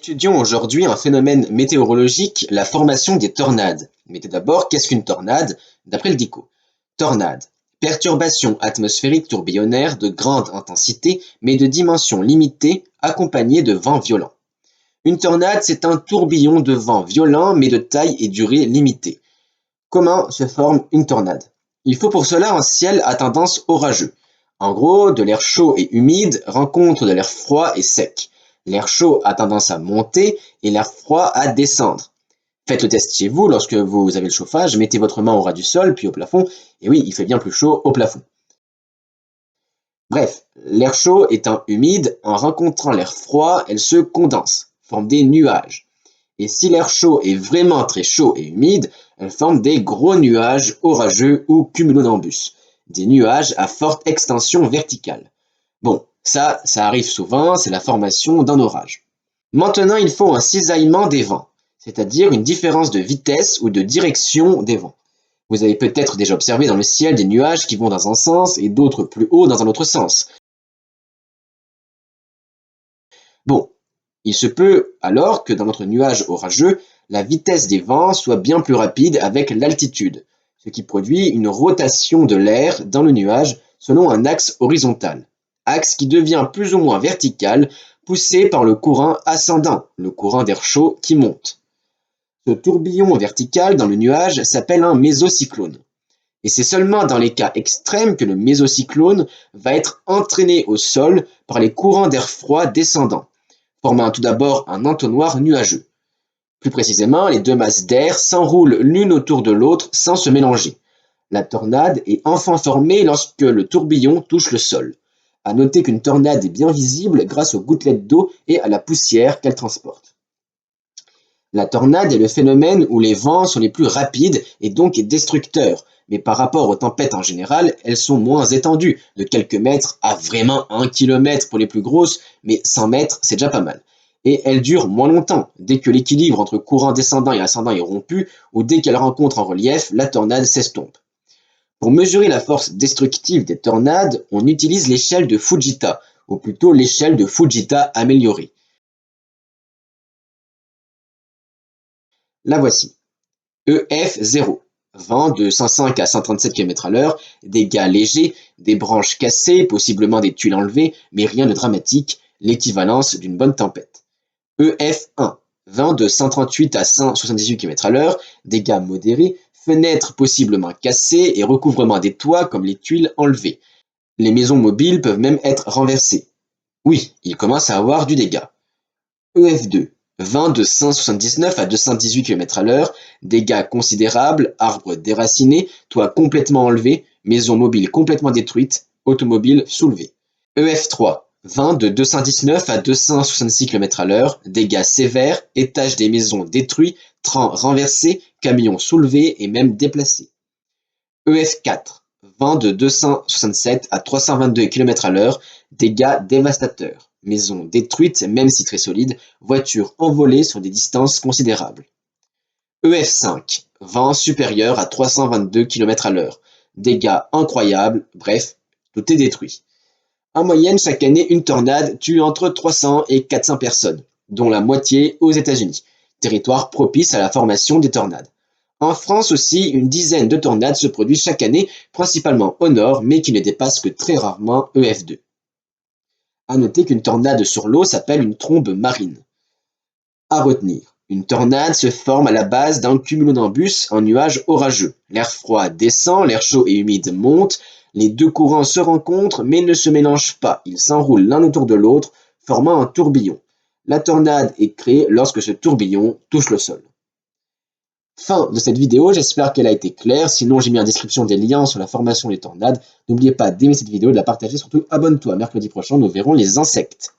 Étudions aujourd'hui un phénomène météorologique, la formation des tornades. Mais tout d'abord, qu'est-ce qu'une tornade? D'après le DICO. Tornade. Perturbation atmosphérique tourbillonnaire de grande intensité mais de dimension limitée accompagnée de vents violents. Une tornade, c'est un tourbillon de vent violent mais de taille et durée limitée. Comment se forme une tornade? Il faut pour cela un ciel à tendance orageux. En gros, de l'air chaud et humide rencontre de l'air froid et sec. L'air chaud a tendance à monter et l'air froid à descendre. Faites le test chez vous lorsque vous avez le chauffage, mettez votre main au ras du sol puis au plafond, et oui, il fait bien plus chaud au plafond. Bref, l'air chaud étant humide, en rencontrant l'air froid, elle se condense, forme des nuages. Et si l'air chaud est vraiment très chaud et humide, elle forme des gros nuages orageux ou cumulonimbus, des nuages à forte extension verticale. Bon, ça arrive souvent, c'est la formation d'un orage. Maintenant, il faut un cisaillement des vents, c'est-à-dire une différence de vitesse ou de direction des vents. Vous avez peut-être déjà observé dans le ciel des nuages qui vont dans un sens et d'autres plus haut dans un autre sens. Bon, il se peut alors que dans notre nuage orageux, la vitesse des vents soit bien plus rapide avec l'altitude, ce qui produit une rotation de l'air dans le nuage selon un axe horizontal, axe qui devient plus ou moins vertical, poussé par le courant ascendant, le courant d'air chaud qui monte. Ce tourbillon vertical dans le nuage s'appelle un mésocyclone. Et c'est seulement dans les cas extrêmes que le mésocyclone va être entraîné au sol par les courants d'air froid descendants, formant tout d'abord un entonnoir nuageux. Plus précisément, les deux masses d'air s'enroulent l'une autour de l'autre sans se mélanger. La tornade est enfin formée lorsque le tourbillon touche le sol. À noter qu'une tornade est bien visible grâce aux gouttelettes d'eau et à la poussière qu'elle transporte. La tornade est le phénomène où les vents sont les plus rapides et donc destructeurs, mais par rapport aux tempêtes en général, elles sont moins étendues, de quelques mètres à vraiment 1 kilomètre pour les plus grosses, mais 100 mètres, c'est déjà pas mal. Et elles durent moins longtemps, dès que l'équilibre entre courant descendant et ascendant est rompu, ou dès qu'elle rencontre en relief, la tornade s'estompe. Pour mesurer la force destructive des tornades, on utilise l'échelle de Fujita, ou plutôt l'échelle de Fujita améliorée. La voici. EF0. Vent de 105 à 137 km/h, dégâts légers, des branches cassées, possiblement des tuiles enlevées, mais rien de dramatique, l'équivalence d'une bonne tempête. EF1. Vent de 138 à 178 km/h, dégâts modérés, fenêtres possiblement cassées et recouvrement des toits comme les tuiles enlevées. Les maisons mobiles peuvent même être renversées. Oui, il commence à avoir du dégât. EF2. Vent de 179 à 218 km/h, dégâts considérables, arbres déracinés, toits complètement enlevés, maisons mobiles complètement détruites, automobiles soulevées. EF3. Vent de 219 à 266 km/h, dégâts sévères, étages des maisons détruits, trains renversés, camions soulevés et même déplacés. EF4. Vent de 267 à 322 km/h, dégâts dévastateurs. Maisons détruites, même si très solides, voitures envolées sur des distances considérables. EF5. Vent supérieur à 322 km/h. Dégâts incroyables, bref, tout est détruit. En moyenne, chaque année, une tornade tue entre 300 et 400 personnes, dont la moitié aux États-Unis, territoire propice à la formation des tornades. En France aussi, une dizaine de tornades se produisent chaque année, principalement au nord, mais qui ne dépassent que très rarement EF2. À noter qu'une tornade sur l'eau s'appelle une trombe marine. À retenir, une tornade se forme à la base d'un cumulonimbus, un nuage orageux. L'air froid descend, l'air chaud et humide monte, les deux courants se rencontrent mais ne se mélangent pas, ils s'enroulent l'un autour de l'autre, formant un tourbillon. La tornade est créée lorsque ce tourbillon touche le sol. Fin de cette vidéo, j'espère qu'elle a été claire, sinon j'ai mis en description des liens sur la formation des tornades. N'oubliez pas d'aimer cette vidéo, de la partager, surtout abonne-toi, mercredi prochain nous verrons les insectes.